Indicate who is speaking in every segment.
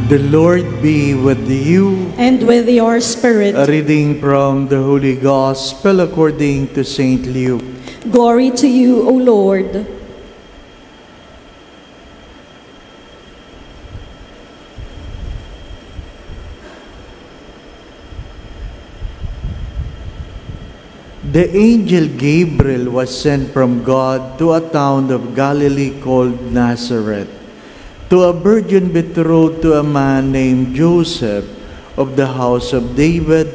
Speaker 1: The Lord be with you.
Speaker 2: And with your spirit.
Speaker 1: A reading from the Holy Gospel according to St. Luke.
Speaker 2: Glory to you, O Lord.
Speaker 1: The angel Gabriel was sent from God to a town of Galilee called Nazareth, to a virgin betrothed to a man named Joseph of the house of David,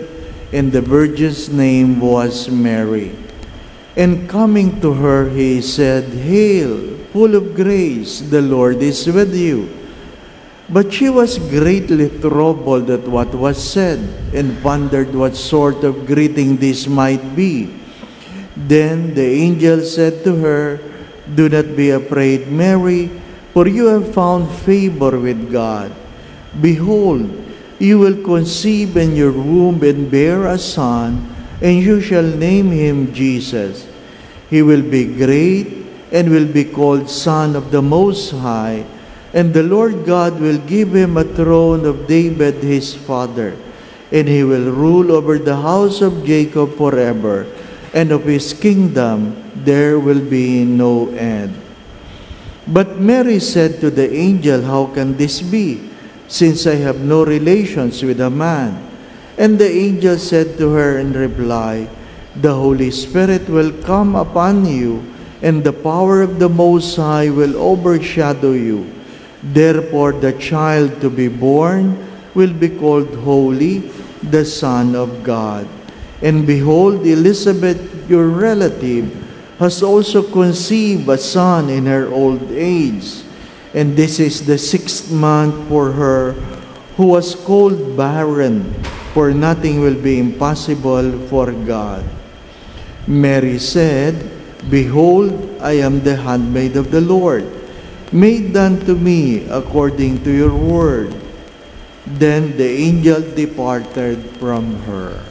Speaker 1: and the virgin's name was Mary. And coming to her, he said, "Hail, full of grace, the Lord is with you." But she was greatly troubled at what was said, and wondered what sort of greeting this might be. Then the angel said to her, "Do not be afraid, Mary, for you have found favor with God. Behold, you will conceive in your womb and bear a son, and you shall name him Jesus. He will be great and will be called Son of the Most High, and the Lord God will give him a throne of David his father, and he will rule over the house of Jacob forever, and of his kingdom there will be no end." But Mary said to the angel, "How can this be, since I have no relations with a man?" And the angel said to her in reply, "The Holy Spirit will come upon you, and the power of the Most High will overshadow you. Therefore the child to be born will be called Holy, the Son of God. And behold, Elizabeth, your relative, has also conceived a son in her old age. And this is the 6th month for her who was called barren, for nothing will be impossible for God." Mary said, "Behold, I am the handmaid of the Lord. Made unto me according to your word." Then the angel departed from her.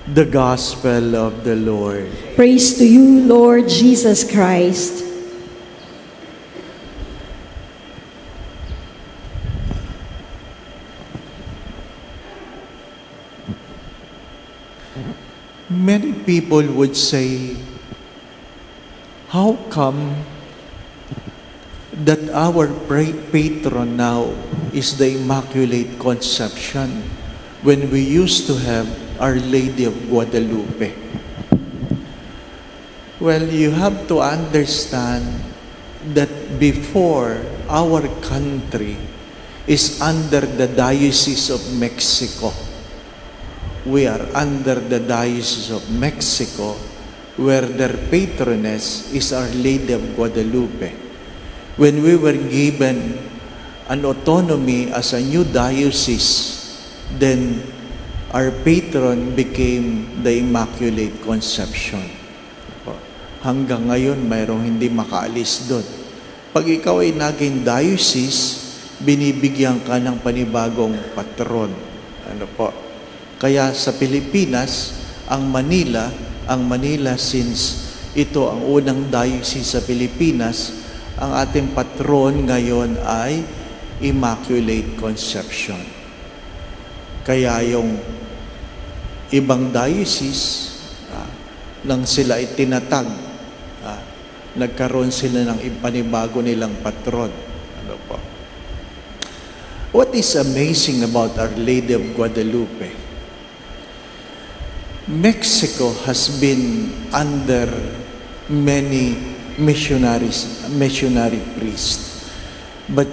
Speaker 1: The Gospel of the Lord.
Speaker 2: Praise to you, Lord Jesus Christ.
Speaker 1: Many people would say, how come that our patron now is the Immaculate Conception when we used to have Our Lady of Guadalupe? Well, you have to understand that before, our country is under the Diocese of Mexico. We are under the Diocese of Mexico, where their patroness is Our Lady of Guadalupe. When we were given an autonomy as a new diocese, then our patron became the Immaculate Conception. Hanggang ngayon, mayroong hindi makaalis doon. Pag ikaw ay naging diocese, binibigyan ka ng panibagong patron. Ano po? Kaya sa Pilipinas, ang Manila, since ito ang unang diocese sa Pilipinas, ang ating patron ngayon ay Immaculate Conception. Kaya yung ibang diocese, nang sila ay tinatag, nagkaroon sila ng panibago nilang patron. Ano po? What is amazing about Our Lady of Guadalupe? Mexico has been under many missionary priests. But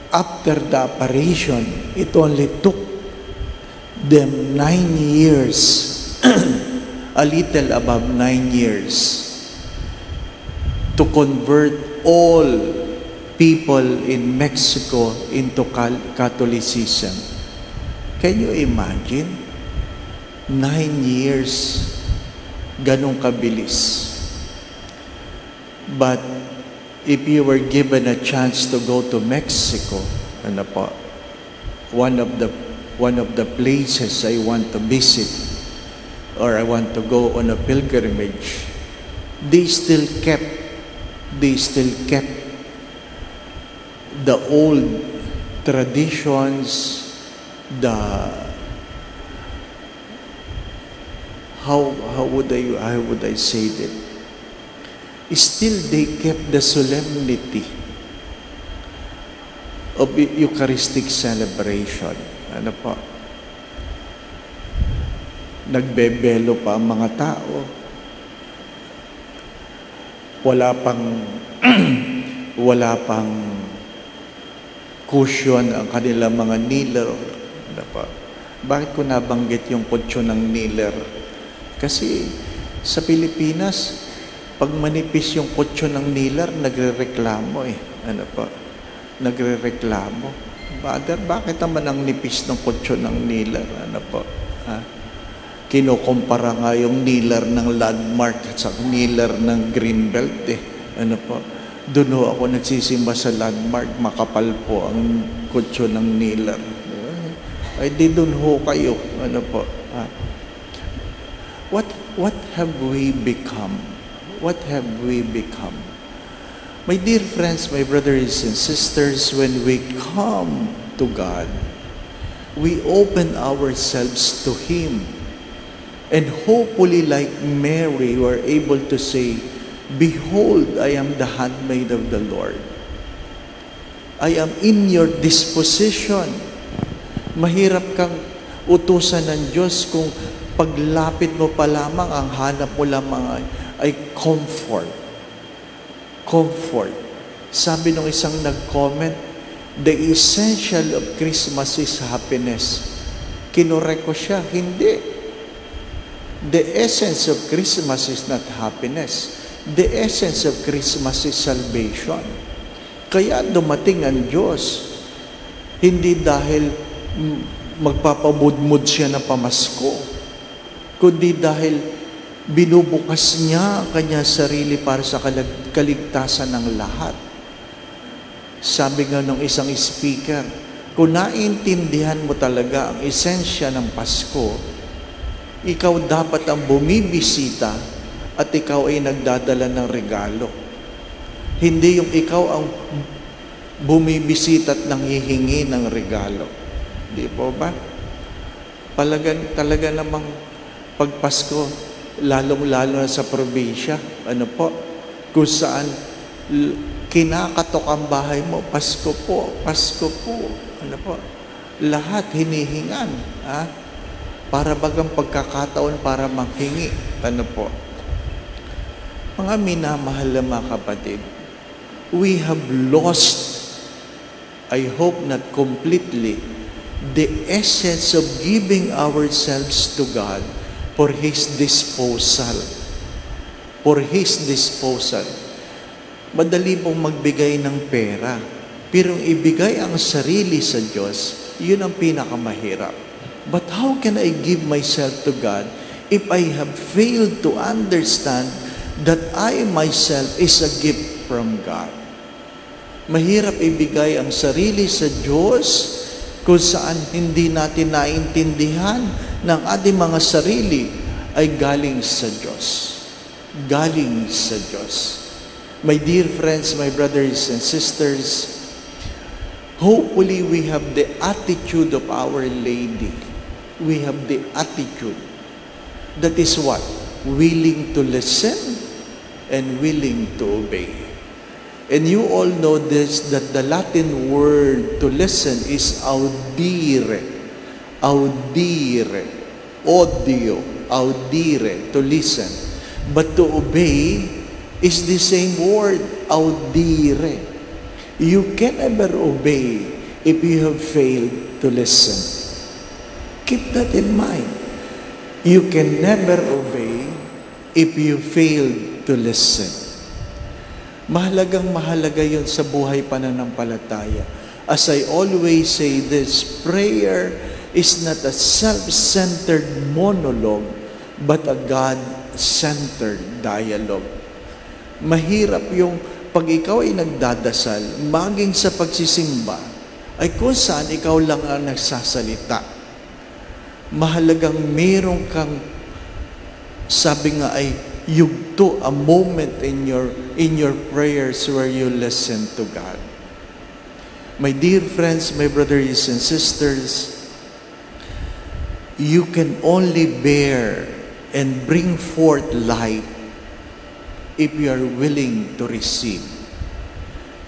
Speaker 1: after the apparition, it only took them 9 years, a little above 9 years, to convert all people in Mexico into Catholicism. Can you imagine? 9 years, ganong kabilis. But if you were given a chance to go to Mexico, ano po, one of the places I want to visit, or I want to go on a pilgrimage, they still kept the old traditions, the how would I say that? Still they kept the solemnity of Eucharistic celebration. Ano po? Nagbebelo pa ang mga tao. Wala pang cushion ang kanilang mga kneeler. Ano po? Bakit ko nabanggit yung kutso ng kneeler? Kasi sa Pilipinas, pag manipis yung kutso ng kneeler, nagrereklamo eh. Ano po? Nagrereklamo. Father, bakit naman ang nipis ng kutso ng kneeler? Ano po? Ha? Kinukumpara nga yung kneeler ng Landmark at sa kneeler ng Greenbelt eh. Ano po? Doon ho ako nagsisimba sa Landmark, makapal po ang kutso ng kneeler. Ay di doon ho kayo. Ano po? Ha? What have we become? What have we become? My dear friends, my brothers and sisters, when we come to God, we open ourselves to Him. And hopefully, like Mary, we are able to say, "Behold, I am the handmaid of the Lord. I am in your disposition." Mahirap kang utusan ng Diyos kung paglapit mo pa lamang, ang hanap mo lamang ay comfort. Comfort. Sabi nung isang nag-comment, the essential of Christmas is happiness. Kinorek ko siya, hindi. The essence of Christmas is not happiness. The essence of Christmas is salvation. Kaya dumating ang Diyos, hindi dahil magpapamudmud siya ng pamasko, kundi dahil binubukas niya ang kanyang sarili para sa kaligtasan ng lahat. Sabi nga ng isang speaker, kung naiintindihan mo talaga ang esensya ng Pasko, ikaw dapat ang bumibisita at ikaw ay nagdadala ng regalo. Hindi yung ikaw ang bumibisita at nanghihingi ng regalo. Di po ba? Talaga namang pag Pasko, lalong-lalo na sa probinsya, ano po, kung saan kinakatok ang bahay mo, Pasko po, ano po, lahat hinihingan, ha? Para bagang pagkakataon para manghingi, ano po. Mga minamahal na mga kapatid, we have lost, I hope not completely, the essence of giving ourselves to God for His disposal. For His disposal. Madali pong magbigay ng pera, pero ibigay ang sarili sa Diyos, yun ang pinakamahirap. But how can I give myself to God if I have failed to understand that I myself is a gift from God? Mahirap ibigay ang sarili sa Diyos kung saan hindi natin naintindihan ng ating mga sarili ay galing sa Diyos. Galing sa Diyos. My dear friends, my brothers and sisters, hopefully we have the attitude of Our Lady. We have the attitude. That is what? Willing to listen and willing to obey. And you all know this, that the Latin word to listen is audire. Audire. Audio. Audire. To listen. But to obey is the same word, audire. You can never obey if you have failed to listen. Keep that in mind. You can never obey if you fail to listen. Mahalaga yun sa buhay pananampalataya. As I always say this, prayer is not a self-centered monologue, but a God-centered dialogue. Mahirap yung pag ikaw ay nagdadasal, maging sa pagsisimba, ay kung saan ikaw lang ang nagsasalita. Mahalagang meron kang, sabi nga ay, yugto, a moment in your prayers where you listen to God. My dear friends, my brothers and sisters, you can only bear and bring forth life if you are willing to receive.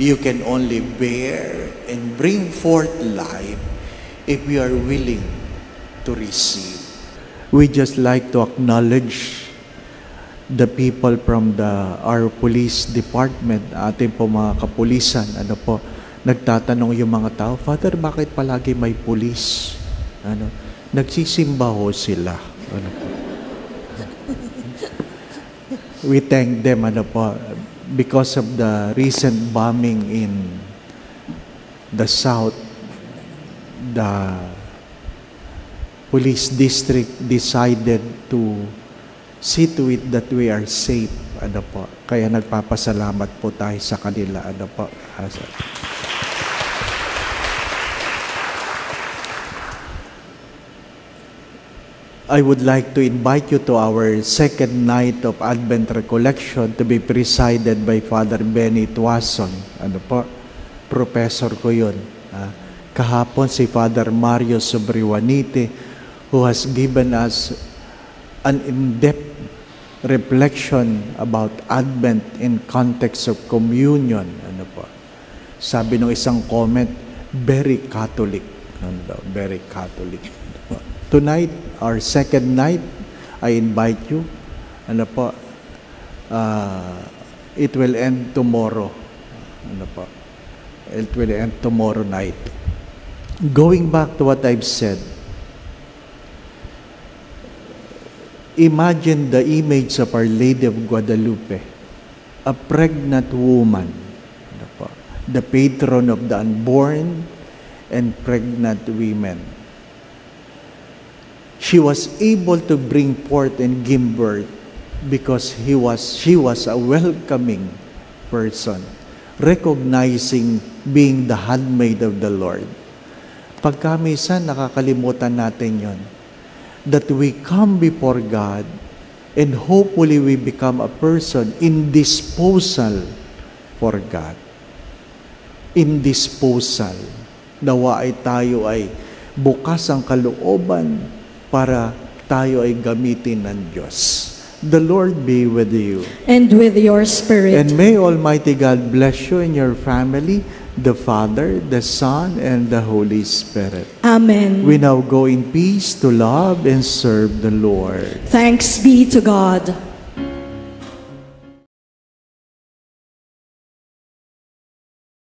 Speaker 1: You can only bear and bring forth life if you are willing to receive. We just like to acknowledge the people from our police department, ating po mga kapulisan, nagtatanong yung mga tao, Father, bakit palagi may pulis? Nagsisimba ho sila. We thank them, because of the recent bombing in the south, the police district decided to see to it that we are safe. Kaya nagpapasalamat po tayo sa kanila. I would like to invite you to our second night of Advent Recollection to be presided by Father Benny Tuason. Professor ko yun. Kahapon si Father Mario Sobriwanite, who has given us an in-depth reflection about Advent in context of communion. Sabi ng isang comment, very Catholic. Very Catholic. Tonight, our second night, I invite you. It will end tomorrow. It will end tomorrow night. Going back to what I've said, imagine the image of Our Lady of Guadalupe, a pregnant woman, the patron of the unborn and pregnant women. She was able to bring forth and give birth because she was a welcoming person, recognizing being the handmaid of the Lord. Pagka minsan nakakalimutan natin yon, that we come before God and hopefully we become a person in disposal for God. In disposal. Nawa ay tayo ay bukas ang kalooban para tayo ay gamitin ng Diyos. The Lord be with you.
Speaker 2: And with your spirit.
Speaker 1: And may Almighty God bless you and your family, the Father, the Son, and the Holy Spirit.
Speaker 2: Amen.
Speaker 1: We now go in peace to love and serve the Lord.
Speaker 2: Thanks be to God.